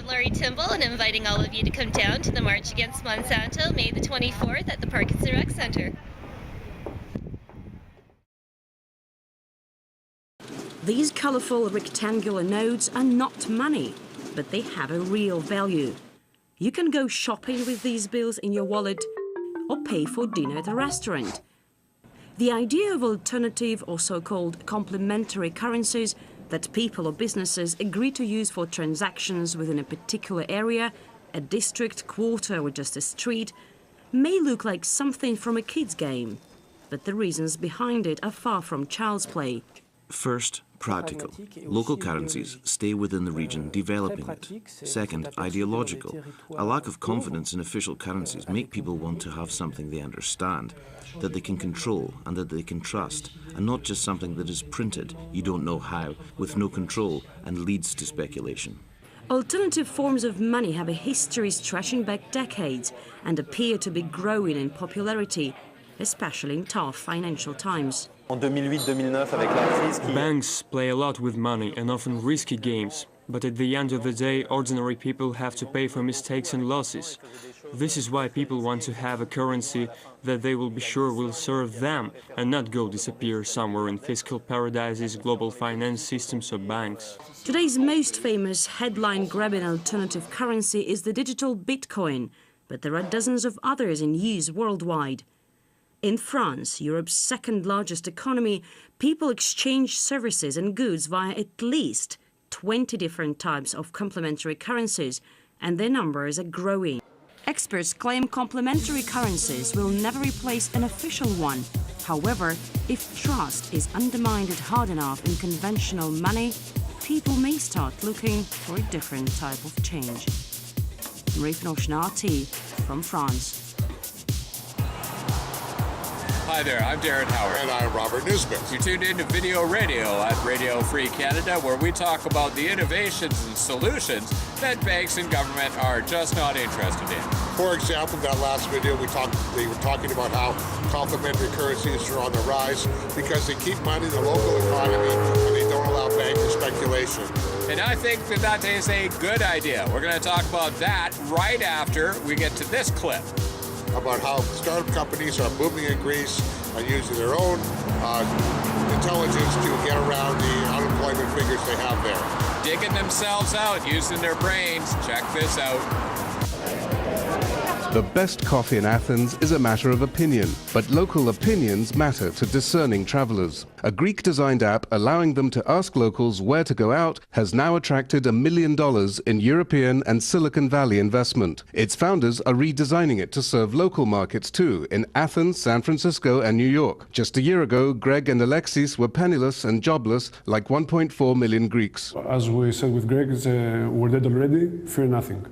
I'm Laurie Timble, and inviting all of you to come down to the March Against Monsanto, May the 24th at the Parkinson Rec Center. These colourful rectangular notes are not money, but they have a real value. You can go shopping with these bills in your wallet or pay for dinner at a restaurant. The idea of alternative or so-called complementary currencies that people or businesses agree to use for transactions within a particular area, a district, quarter or just a street, may look like something from a kid's game, but the reasons behind it are far from child's play. First, practical. Local currencies stay within the region developing it. Second, ideological. A lack of confidence in official currencies make people want to have something they understand, that they can control and that they can trust, and not just something that is printed, you don't know how, with no control, and leads to speculation. Alternative forms of money have a history stretching back decades and appear to be growing in popularity, especially in tough financial times. Banks play a lot with money and often risky games, but at the end of the day, ordinary people have to pay for mistakes and losses. This is why people want to have a currency that they will be sure will serve them and not go disappear somewhere in fiscal paradises, global finance systems or banks. Today's most famous headline-grabbing alternative currency is the digital Bitcoin, but there are dozens of others in use worldwide. In France, Europe's second-largest economy, people exchange services and goods via at least 20 different types of complementary currencies, and their numbers are growing. Experts claim complementary currencies will never replace an official one. However, if trust is undermined hard enough in conventional money, people may start looking for a different type of change. Marie Notion RT from France. Hi there, I'm Darren Howard. And I'm Robert Nisbet. You're tuned into Video Radio at Radio Free Canada, where we talk about the innovations and solutions that banks and government are just not interested in. For example, that last video they were talking about how complementary currencies are on the rise because they keep money in the local economy and they don't allow banking speculation. And I think that is a good idea. We're going to talk about that right after we get to this clip. About how startup companies are booming in Greece and using their own intelligence to get around the unemployment figures they have there. Digging themselves out, using their brains. Check this out. The best coffee in Athens is a matter of opinion, but local opinions matter to discerning travelers. A Greek-designed app allowing them to ask locals where to go out has now attracted $1 million in European and Silicon Valley investment. Its founders are redesigning it to serve local markets too, in Athens, San Francisco and New York. Just a year ago, Greg and Alexis were penniless and jobless like 1.4 million Greeks. As we said with Greg, we're dead already, fear nothing.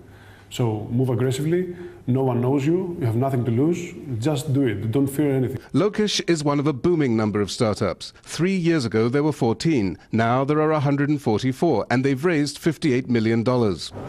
So move aggressively, no one knows you, you have nothing to lose, just do it, don't fear anything. Lokish is one of a booming number of startups. 3 years ago there were 14, now there are 144, and they've raised $58 million.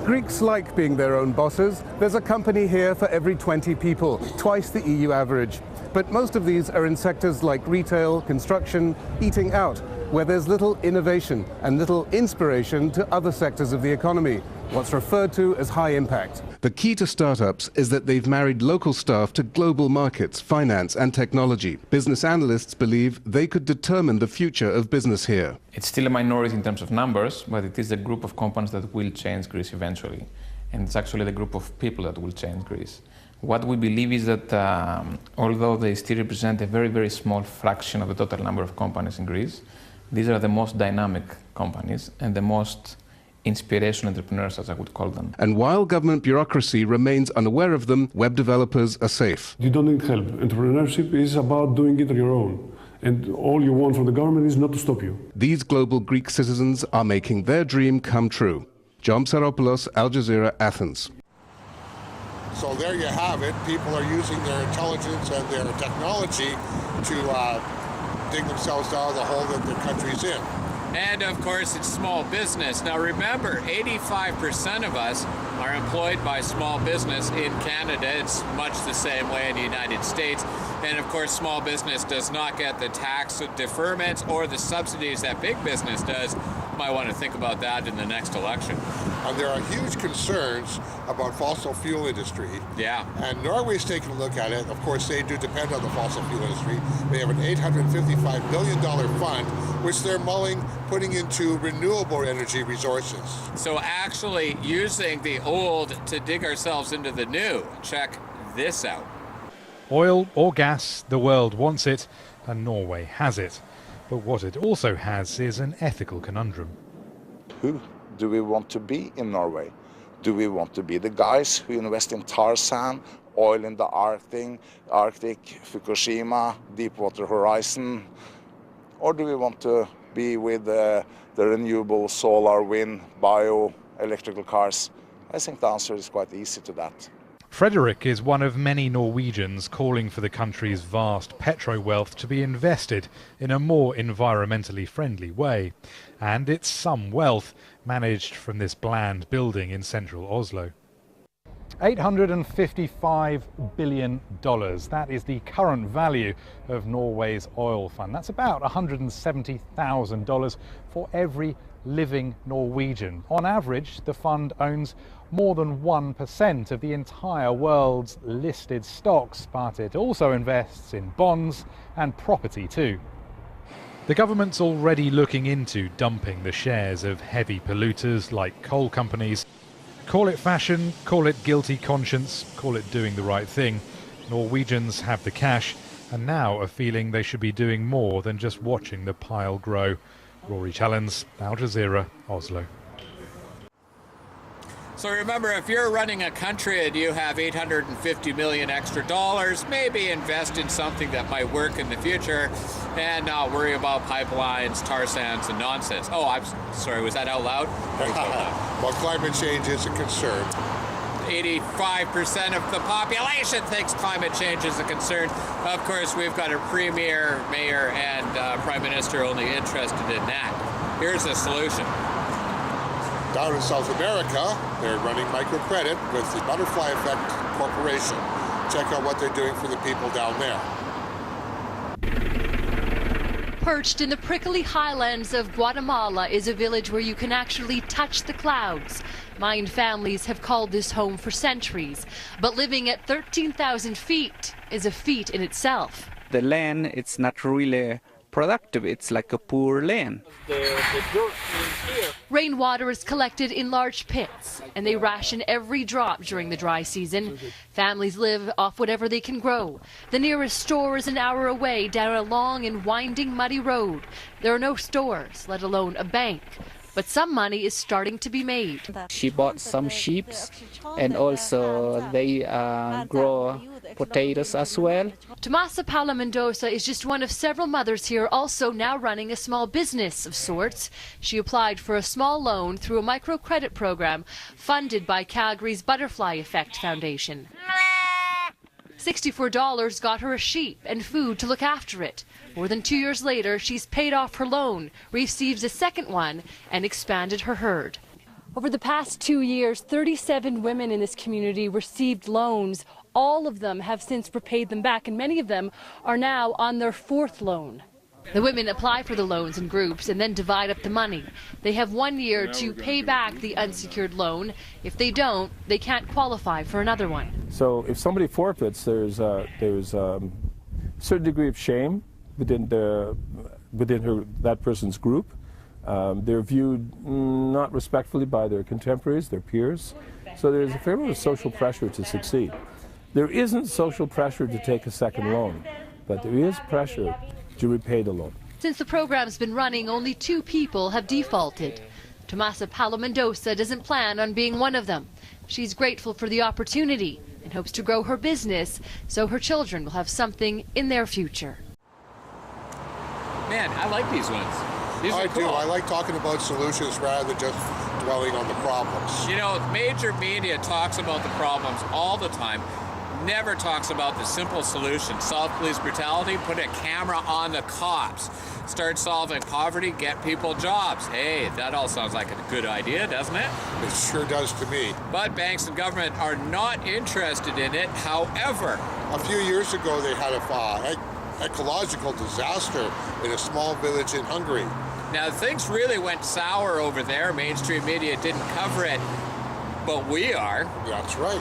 Greeks like being their own bosses. There's a company here for every 20 people, twice the EU average. But most of these are in sectors like retail, construction, eating out, where there's little innovation and little inspiration to other sectors of the economy, what's referred to as high impact. The key to startups is that they've married local staff to global markets, finance and technology. Business analysts believe they could determine the future of business here. It's still a minority in terms of numbers, but it is a group of companies that will change Greece eventually. And it's actually the group of people that will change Greece. What we believe is that although they still represent a very, very small fraction of the total number of companies in Greece, these are the most dynamic companies and the most inspirational entrepreneurs, as I would call them. And while government bureaucracy remains unaware of them, web developers are safe. You don't need help. Entrepreneurship is about doing it on your own. And all you want from the government is not to stop you. These global Greek citizens are making their dream come true. John Psaropoulos, Al Jazeera, Athens. So there you have it. People are using their intelligence and their technology to dig themselves out of the hole that their country's in. And of course, it's small business. Now remember, 85% of us are employed by small business in Canada. It's much the same way in the United States. And of course, small business does not get the tax deferments or the subsidies that big business does. Might want to think about that in the next election. And there are huge concerns about fossil fuel industry. Yeah. And Norway's taken a look at it. Of course, they do depend on the fossil fuel industry. They have an $855 million fund, which they're mulling putting into renewable energy resources. So actually using the old to dig ourselves into the new. Check this out. Oil or gas, the world wants it, and Norway has it. But what it also has is an ethical conundrum. Who do we want to be in Norway? Do we want to be the guys who invest in tar sand, oil in the Arctic, Fukushima, Deepwater Horizon? Or do we want to be with the renewable solar, wind, bio, electrical cars? I think the answer is quite easy to that. Frederick is one of many Norwegians calling for the country's vast petro-wealth to be invested in a more environmentally friendly way. And it's some wealth managed from this bland building in central Oslo. $855 billion. That is the current value of Norway's oil fund. That's about $170,000 for every living Norwegian. On average, the fund owns more than 1% of the entire world's listed stocks, but it also invests in bonds and property too. The government's already looking into dumping the shares of heavy polluters like coal companies. Call it fashion, call it guilty conscience, call it doing the right thing. Norwegians have the cash and now are feeling they should be doing more than just watching the pile grow. Rory Challens, Al Jazeera, Oslo. So remember, if you're running a country and you have $850 million extra dollars, maybe invest in something that might work in the future and not worry about pipelines, tar sands, and nonsense. Oh, I'm sorry, was that out loud? Well, climate change is a concern. 85% of the population thinks climate change is a concern. Of course, we've got a premier, mayor, and prime minister only interested in that. Here's the solution. Down in South America, they're running microcredit with the Butterfly Effect Corporation. Check out what they're doing for the people down there. Perched in the prickly highlands of Guatemala is a village where you can actually touch the clouds. Mayan families have called this home for centuries, but living at 13,000 feet is a feat in itself. The land, it's not really productive. It's like a poor land. Rainwater is collected in large pits, and they ration every drop during the dry season. Families live off whatever they can grow. The nearest store is an hour away down a long and winding muddy road. There are no stores, let alone a bank. But some money is starting to be made. She bought some sheep, and also they grow potatoes as well. Tomasa Paula Mendoza is just one of several mothers here also now running a small business of sorts. She applied for a small loan through a microcredit program funded by Calgary's Butterfly Effect Foundation. $64 got her a sheep and food to look after it. More than 2 years later, she's paid off her loan, received a second one, and expanded her herd. Over the past 2 years, 37 women in this community received loans. All of them have since repaid them back, and many of them are now on their fourth loan. The women apply for the loans in groups and then divide up the money. They have 1 year to pay back the unsecured loan. If they don't, they can't qualify for another one. So if somebody forfeits, there's a certain degree of shame within that person's group. They're viewed not respectfully by their contemporaries, their peers. So there's a fair amount of social pressure to succeed. There isn't social pressure to take a second loan, but there is pressure to repay the loan. Since the program's been running, only 2 people have defaulted. Tomasa Paula Mendoza doesn't plan on being one of them. She's grateful for the opportunity and hopes to grow her business so her children will have something in their future. Man, I like these ones. These are cool. I do. I like talking about solutions rather than just dwelling on the problems. You know, major media talks about the problems all the time. Never talks about the simple solution. Solve police brutality, put a camera on the cops. Start solving poverty, get people jobs. Hey, that all sounds like a good idea, doesn't it? It sure does to me. But banks and government are not interested in it. However, a few years ago they had an ecological disaster in a small village in Hungary. Now, things really went sour over there. Mainstream media didn't cover it, but we are. That's right.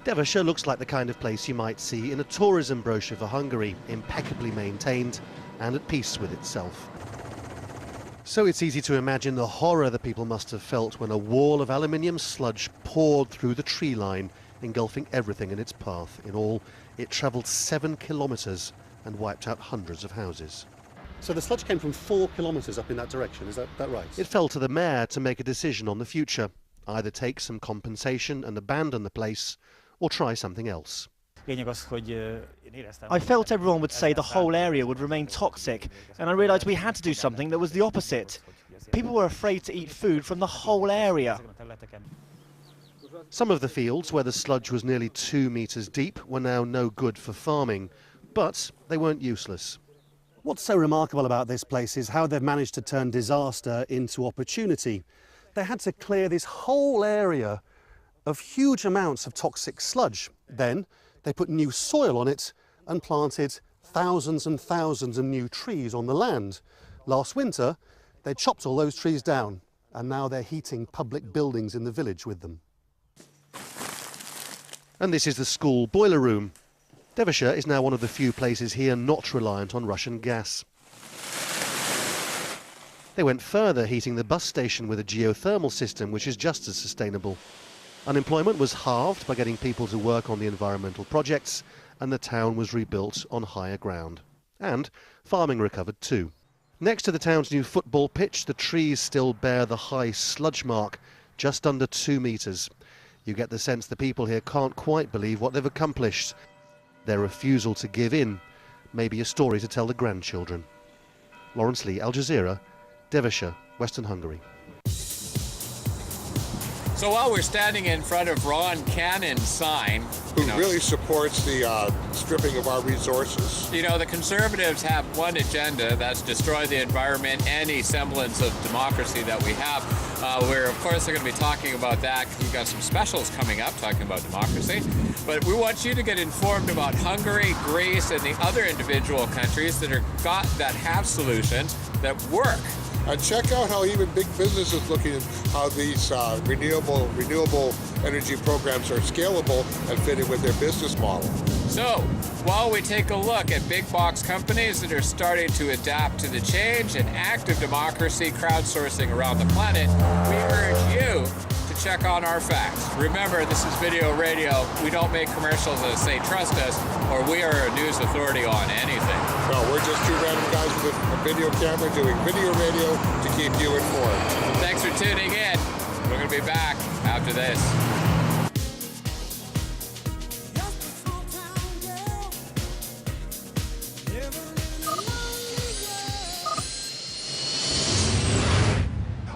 Devonshire looks like the kind of place you might see in a tourism brochure for Hungary, impeccably maintained and at peace with itself. So it's easy to imagine the horror the people must have felt when a wall of aluminium sludge poured through the tree line, engulfing everything in its path. In all, it travelled 7 kilometres and wiped out hundreds of houses. So the sludge came from 4 kilometres up in that direction, is that right? It fell to the mayor to make a decision on the future, either take some compensation and abandon the place, or try something else. I felt everyone would say the whole area would remain toxic, and I realised we had to do something that was the opposite. People were afraid to eat food from the whole area. Some of the fields where the sludge was nearly 2 metres deep were now no good for farming, but they weren't useless. What's so remarkable about this place is how they've managed to turn disaster into opportunity. They had to clear this whole area of huge amounts of toxic sludge. Then they put new soil on it and planted thousands and thousands of new trees on the land. Last winter, they chopped all those trees down, and now they're heating public buildings in the village with them. And this is the school boiler room. Devonshire is now one of the few places here not reliant on Russian gas. They went further, heating the bus station with a geothermal system, which is just as sustainable. Unemployment was halved by getting people to work on the environmental projects, and the town was rebuilt on higher ground. And farming recovered too. Next to the town's new football pitch, the trees still bear the high sludge mark, just under 2 metres. You get the sense the people here can't quite believe what they've accomplished. Their refusal to give in may be a story to tell the grandchildren. Lawrence Lee, Al Jazeera, Devonshire, Western Hungary. So while we're standing in front of Ron Cannon's sign, who really supports the stripping of our resources. You know, the Conservatives have one agenda, that's destroy the environment, any semblance of democracy that we have. We're, of course, going to be talking about that. We've got some specials coming up talking about democracy. But we want you to get informed about Hungary, Greece, and the other individual countries that have solutions that work. And check out how even big business is looking at how these renewable energy programs are scalable and fitting with their business model. So, while we take a look at big box companies that are starting to adapt to the change and active democracy crowdsourcing around the planet, we urge you to check on our facts. Remember, this is video radio. We don't make commercials that say trust us, or we are a news authority on anything. No, we're just two random guys with a video camera doing video radio to keep you informed. Thanks for tuning in. We're going to be back after this.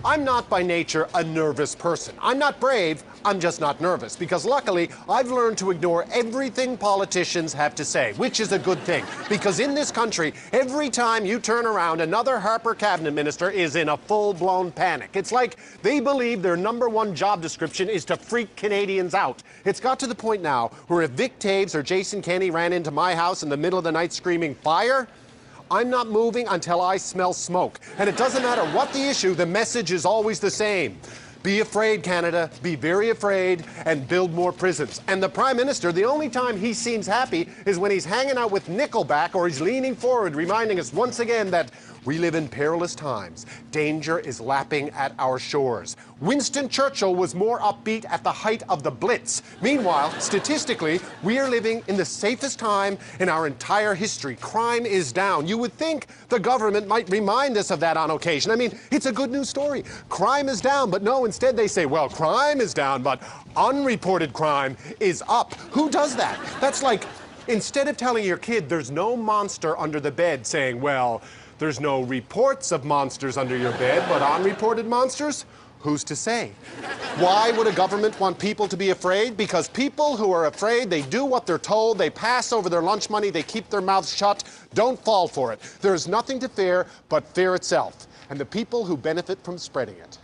I'm not by nature a nervous person. I'm not brave, I'm just not nervous, because luckily I've learned to ignore everything politicians have to say, which is a good thing, because in this country, every time you turn around, another Harper cabinet minister is in a full-blown panic. It's like they believe their #1 job description is to freak Canadians out. It's got to the point now where if Vic Taves or Jason Kenney ran into my house in the middle of the night screaming fire, I'm not moving until I smell smoke. And it doesn't matter what the issue, the message is always the same. Be afraid, Canada, be very afraid, and build more prisons. And the Prime Minister, the only time he seems happy is when he's hanging out with Nickelback or he's leaning forward, reminding us once again that we live in perilous times. Danger is lapping at our shores. Winston Churchill was more upbeat at the height of the Blitz. Meanwhile, statistically, we are living in the safest time in our entire history. Crime is down. You would think the government might remind us of that on occasion. I mean, it's a good news story. Crime is down, but no, instead they say, well, crime is down, but unreported crime is up. Who does that? That's like, instead of telling your kid there's no monster under the bed, saying, well, there's no reports of monsters under your bed, but unreported monsters? Who's to say? Why would a government want people to be afraid? Because people who are afraid, they do what they're told, they pass over their lunch money, they keep their mouths shut, don't fall for it. There is nothing to fear but fear itself, and the people who benefit from spreading it.